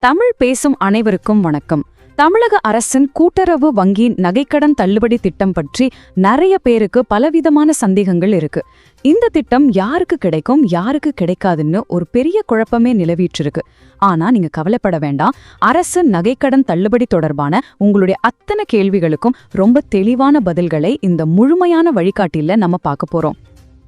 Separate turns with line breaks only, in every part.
தமிழ் பேசும் அனைவருக்கும் வணக்கம். தமிழக அரசின் கூட்டுறவு வங்கி நகைக்கடன் தள்ளுபடி திட்டம் பற்றி நிறைய பேருக்கு பலவிதமான சந்தேகங்கள் இருக்கு. இந்த திட்டம் யாருக்கு கிடைக்கும், யாருக்கு கிடைக்காதுன்னு ஒரு பெரிய குழப்பமே நிலவிட்டிருக்கு. ஆனா நீங்க கவலைப்பட வேண்டாம். அரசு நகைக்கடன் தள்ளுபடி தொடர்பான உங்களுடைய அத்தனை கேள்விகளுக்கும் ரொம்ப தெளிவான பதில்களை இந்த முழுமையான வழிகாட்டில நம்ம பார்க்க போறோம்.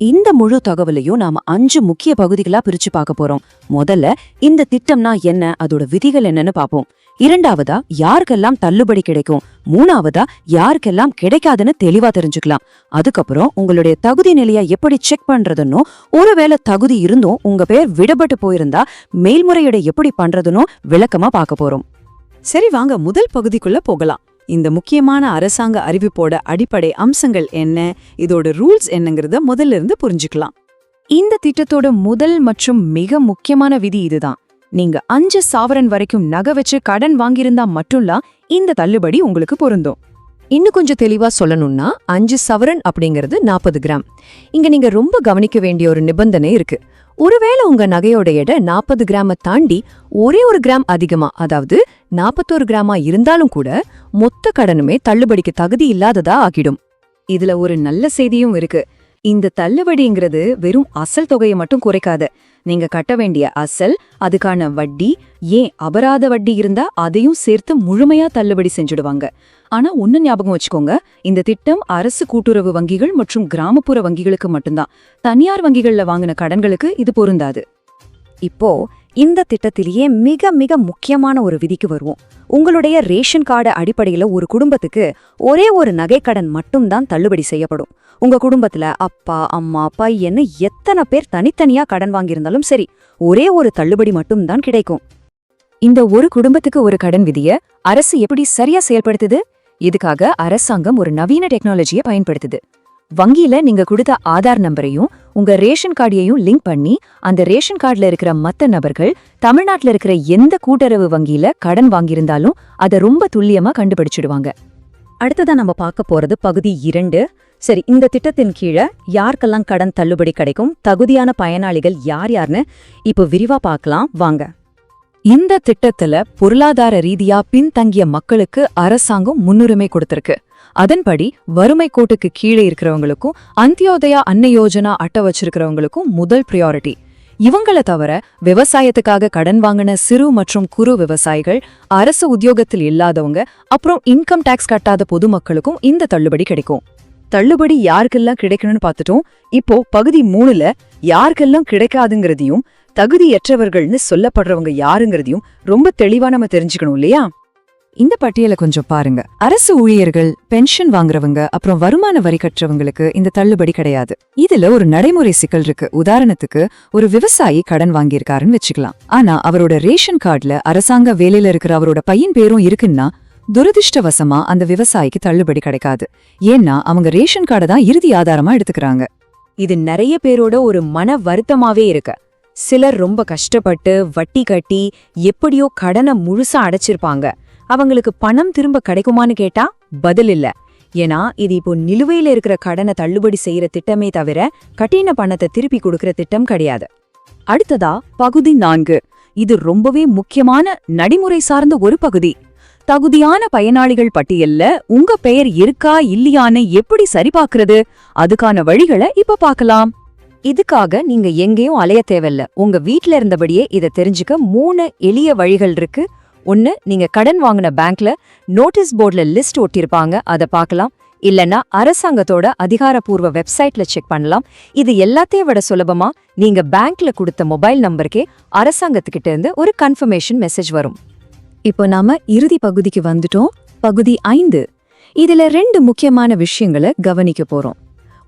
இந்த முழு தகவலையும் நாம 5 முக்கிய பகுதிகளா பிரிச்சு பார்க்க போறோம். முதல்ல இந்த திட்டம்னா என்ன, அதோட விதிகள் என்னன்னு பாப்போம். இரண்டாவதா யாருக்கெல்லாம் தள்ளுபடி கிடைக்கும், மூணாவதா யாருக்கெல்லாம் கிடைக்காதுன்னு தெளிவா தெரிஞ்சுக்கலாம். அதுக்கப்புறம் உங்களுடைய தகுதி நிலையை எப்படி செக் பண்றதுன்னு, ஒருவேளை தகுதி இருந்தும் உங்க பேர் விடுபட்டு போயிருந்தா மேல்முறையீடு எப்படி பண்றதுன்னு விளக்கமா பார்க்க போறோம்.
சரி, வாங்க முதல் பகுதிக்குள்ள போகலாம். இந்த முக்கியமான அரசாங்க அறிவிப்போட அடிப்படை அம்சங்கள் என்ன, இதோட ரூல்ஸ் என்னங்கறத முதல்ல இருந்து புரிஞ்சுக்கலாம்.
இந்த திட்டத்தோட முதல் மற்றும் மிக முக்கியமான விதி இதுதான். நீங்க 5 சாவரன் வரைக்கும் நகை வச்சு கடன் வாங்கியிருந்தா மட்டும்தான் இந்த தள்ளுபடி உங்களுக்கு பொருந்தும்.
இன்னும் கொஞ்சம் தெளிவா சொல்லணும்னா 5 சவரன் அப்படிங்கிறது 40 கிராம். இங்க நீங்க ரொம்ப கவனிக்க வேண்டிய ஒரு நிபந்தனை இருக்கு. ஒருவேளை உங்க நகையோட எடை 40 கிராம தாண்டி ஒரே ஒரு கிராம் அதிகமா, அதாவது 41 கிராமா இருந்தாலும் கூட மொத்த கடனுமே தள்ளுபடிக்கு தகுதி இல்லாததா ஆகிடும்.
இதுல ஒரு நல்ல செய்தியும் இருக்கு. இந்த தள்ளுபடிங்கிறது வெறும் அசல் தொகையை மட்டும் குறைக்காது. நீங்க கட்ட வேண்டிய அசல், அதுக்கான வட்டி, ஏன் அபராத வட்டி இருந்தா அதையும் சேர்த்து முழுமையா தள்ளுபடி செஞ்சுடுவாங்க. ஆனா ஒன்னு ஞாபகம் வச்சுக்கோங்க, இந்த திட்டம் அரசு கூட்டுறவு வங்கிகள் மற்றும் கிராமப்புற வங்கிகளுக்கு மட்டும்தான். தனியார் வங்கிகள்ல வாங்கின கடன்களுக்கு இது பொருந்தாது.
இப்போ இந்த திட்டத்திலேயே மிக மிக முக்கியமான ஒரு விதிக்கு வருவோம். உங்களுடைய ரேஷன் கார்டு அடிப்படையில ஒரு குடும்பத்துக்கு ஒரே ஒரு நகைக்கடன் மட்டும்தான் தள்ளுபடி செய்யப்படும். உங்க குடும்பத்துல அப்பா, அம்மா, பையன்னு எத்தனை பேர் தனித்தனியா கடன் வாங்கியிருந்தாலும் சரி, ஒரே ஒரு தள்ளுபடி மட்டும்தான் கிடைக்கும். இந்த ஒரு குடும்பத்துக்கு ஒரு கடன் விதிய அரசு எப்படி சரியா செயல்படுத்துது? இதுக்காக அரசாங்கம் ஒரு நவீன டெக்னாலஜியை பயன்படுத்துது. வங்கியில நீங்க கொடுத்த ஆதார் நம்பரையும் உங்க ரேஷன் கார்டையும் லிங்க் பண்ணி, அந்த ரேஷன் கார்டுல இருக்கிற மத்த நபர்கள் தமிழ்நாட்டுல இருக்கிற எந்த கூட்டுறவு வங்கியில கடன் வாங்கியிருந்தாலும் அதை ரொம்ப துல்லியமா கண்டுபிடிச்சிடுவாங்க. அடுத்ததா நம்ம பார்க்க போறது பகுதி 2. சரி, இந்த திட்டத்தின் கீழே யாருக்கெல்லாம் கடன் தள்ளுபடி கிடைக்கும், தகுதியான பயனாளிகள் யார் யாருன்னு இப்போ விரிவா பார்க்கலாம் வாங்க.
இந்த திட்டத்துல பொருளாதார ரீதியா பின்தங்கிய மக்களுக்கு அரசாங்கம் முன்னுரிமை கொடுத்திருக்கு. அதன்படி வறுமை கோட்டுக்கு கீழே இருக்கிறவங்களுக்கும் அந்தியோதயா அன்ன யோஜனா அட்டை வச்சிருக்கிறவங்களுக்கும் முதல் பிரியாரிட்டி. இவங்களை தவிர விவசாயத்துக்காக கடன் வாங்கின சிறு மற்றும் குறு விவசாயிகள், அரசு உத்தியோகத்தில் இல்லாதவங்க, அப்புறம் இன்கம் டாக்ஸ் கட்டாத பொதுமக்களுக்கும் இந்த தள்ளுபடி கிடைக்கும். தள்ளுபடி யாருக்கெல்லாம் கிடைக்கணும்னு பார்த்துட்டோம். இப்போ பகுதி 3ல யாருக்கெல்லாம் கிடைக்காதுங்கிறதையும் தகுதியற்றவர்கள்னு சொல்லப்படுறவங்க யாருங்கிறதையும் ரொம்ப தெளிவா நம்ம தெரிஞ்சுக்கணும் இல்லையா? இந்த பட்டியலை கொஞ்சம் பாருங்க. அரசு ஊழியர்கள், பென்ஷன் வாங்குறவங்க, அப்புறம் வருமான வரி கட்டுறவங்களுக்கு இந்த தள்ளுபடி கிடையாது. இதுல ஒரு நடைமுறை சிக்கல் இருக்கு. உதாரணத்துக்கு, ஒரு விவசாயி கடன் வாங்கியிருக்காருன்னு வச்சுக்கலாம். ஆனா அவரோட ரேஷன் கார்டுல அரசாங்க வேலையில இருக்கிற அவரோட பையன் பேரும் இருக்குன்னா துரதிருஷ்டவசமா அந்த விவசாயிக்கு தள்ளுபடி கிடைக்காது. ஏன்னா அவங்க ரேஷன் கார்டை தான் இறுதி ஆதாரமா எடுத்துக்கிறாங்க.
இது நிறைய பேரோட ஒரு மன வருத்தமாவே இருக்கு. சிலர் ரொம்ப கஷ்டப்பட்டு வட்டி கட்டி எப்படியோ கடனை முழுசா அடைச்சிருப்பாங்க. அவங்களுக்கு பணம் திரும்ப கிடைக்குமான்னு கேட்டா பதில் இல்ல. ஏன்னா இது இப்போ நிலுவையில இருக்கிற கடனை தள்ளுபடி செய்யற திட்டமே தவிர கட்டின பணத்தை திருப்பி கொடுக்கற திட்டம் கிடையாது.
அடுத்ததா பகுதி 4. இது ரொம்பவே முக்கியமான நடைமுறை சார்ந்த ஒரு பகுதி. தகுதியான பயனாளிகள் பட்டியல்ல உங்க பெயர் இருக்கா இல்லையான்னு எப்படி சரிபார்க்கறது, அதுக்கான வழிகளை இப்ப பார்க்கலாம்.
இதுக்காக நீங்க எங்கேயும் அலைய தேவையில்ல. உங்க வீட்ல இருந்தபடியே இதை தெரிஞ்சுக்க 3 எளிய வழிகள் இருக்கு. 1, நீங்க கடன் வாங்கின பேங்க்ல நோட்டீஸ் போர்ட்ல லிஸ்ட் ஒட்டியிருப்பாங்க, அதை பார்க்கலாம். இல்லனா அரசாங்கத்தோட அதிகாரப்பூர்வ வெப்சைட்ல செக் பண்ணலாம். இது எல்லாத்தையும் விட சுலபமா நீங்க பேங்க்ல கொடுத்த மொபைல் நம்பருக்கே அரசாங்கத்துக்கிட்ட இருந்து ஒரு கன்ஃபர்மேஷன் மெசேஜ் வரும். இப்போ நாம இறுதி பகுதிக்கு வந்துட்டோம். பகுதி 5. இதுல 2 முக்கியமான விஷயங்களை கவனிக்க போறோம்.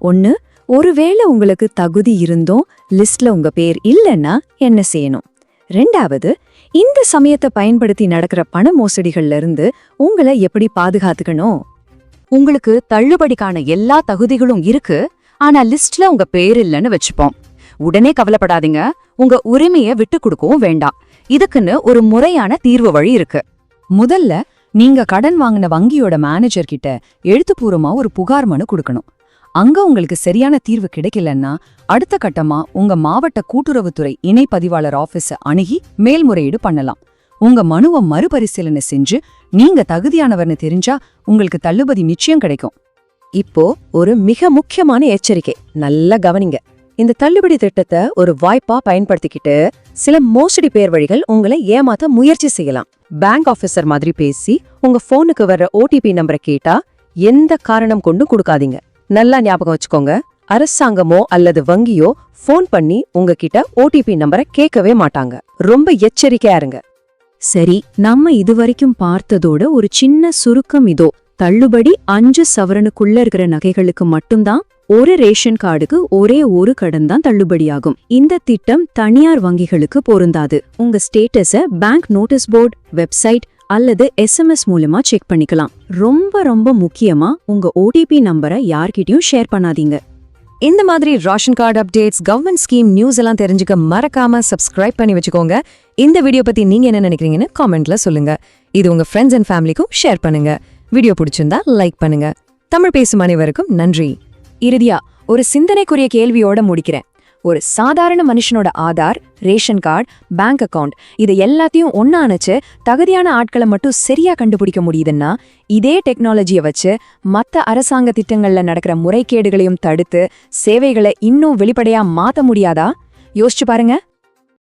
1, ஒருவேளை உங்களுக்கு தகுதி இருந்தும் லிஸ்ட்ல உங்க பேர் இல்லைன்னா என்ன செய்யணும். 2வது, இந்த சமயத்தை பயன்படுத்தி நடக்கிற பண மோசடிகள்ல இருந்து உங்களை எப்படி பாதுகாத்துக்கணும்.
உங்களுக்கு தள்ளுபடிக்கான எல்லா தகுதிகளும் இருக்கு, ஆனா லிஸ்ட்ல உங்க பேர் இல்லைன்னு வச்சுப்போம். உடனே கவலைப்படாதீங்க. உங்க உரிமையை விட்டு கொடுக்கவும் வேண்டாம். இதுக்குன்னு ஒரு முறையான தீர்வு வழி இருக்கு. முதல்ல நீங்க கடன் வாங்கின வங்கியோட மேனேஜர் கிட்ட எழுத்துப்பூர்வமா ஒரு புகார் மனு கொடுக்கணும். அங்க உங்களுக்கு சரியான தீர்வு கிடைக்கலன்னா அடுத்த கட்டமா உங்க மாவட்ட கூட்டுறவுத்துறை இணை பதிவாளர் ஆபீஸ அணுகி மேல்முறையீடு பண்ணலாம். உங்க மனுவை மறுபரிசீலனை செஞ்சு நீங்க தகுதியானவர்னு தெரிஞ்சா உங்களுக்கு தள்ளுபடி நிச்சயம் கிடைக்கும்.
இப்போ ஒரு மிக முக்கியமான எச்சரிக்கை, நல்லா கவனிங்க. இந்த தள்ளுபடி திட்டத்தை ஒரு வாய்ப்பா பயன்படுத்திக்கிட்டு சில மோசடி பேர் வழிகள் உங்களை ஏமாத்த முயற்சி செய்யலாம். பேங்க் ஆபீசர் மாதிரி பேசி உங்க போனுக்கு வர்ற ஓடிபி நம்பரை கேட்டா எந்த காரணம் கொண்டு கொடுக்காதீங்க. நல்லா ஞாபகம் வச்சுக்கோங்க, அரசாங்கமோ அல்லது வங்கியோ ஃபோன் பண்ணி உங்ககிட்ட ஓடிபி நம்பரை கேட்கவே மாட்டாங்க. ரொம்ப எச்சரிக்கையா இருங்க.
சரி, நம்ம இதுவரைக்கும் பார்த்ததோட ஒரு சின்ன சுருக்கம் இதோ. தள்ளுபடி 5 சவரனுக்குள்ள இருக்கிற நகைகளுக்கு மட்டும்தான், ஒரு ரேஷன் கார்டுக்கு ஒரே ஒரு கடன் தான் தள்ளுபடியாகும். இந்த திட்டம் தனியார் வங்கிகளுக்கு பொருந்தாது. உங்க ஸ்டேட்டஸ பேங்க் நோட்டீஸ் போர்டு, வெப்சைட் அல்லது SMS மூலமா செக் பண்ணிக்கலாம். ரொம்ப ரொம்ப முக்கியமா உங்க ஓடிபி நம்பரை யார்கிட்டயும் ஷேர் பண்ணாதீங்க.
இந்த மாதிரி ration card updates, government scheme news எல்லாம் தெரிஞ்சுக்க மறக்காம சப்ஸ்கிரைப் பண்ணி வச்சுக்கோங்க. இந்த வீடியோ பத்தி நீங்க என்ன நினைக்கிறீங்கன்னு காமெண்ட்ல சொல்லுங்க. இது உங்க ஃப்ரெண்ட்ஸ் அண்ட் ஃபேமிலிக்கும் ஷேர் பண்ணுங்க. வீடியோ பிடிச்சிருந்தா லைக் பண்ணுங்க. தமிழ் பேசும் அனைவருக்கும் நன்றி.
இறுதியா ஒரு சிந்தனைக்குரிய கேள்வியோட முடிக்கிறேன். ஒரு சாதாரண மனுஷனோட Aadhaar, ration card, bank account இது எல்லாத்தையும் ஒண்ணா அணைச்சு தகுதியான ஆட்களை மட்டும் சரியா கண்டுபிடிக்க முடியுதுன்னா, இதே டெக்னாலஜியை வச்சு மத்த அரசாங்க திட்டங்கள்ல நடக்கிற முறைகேடுகளையும் தடுத்து சேவைகளை இன்னும் வெளிப்படையா மாத்த முடியாதா? யோசிச்சு பாருங்க.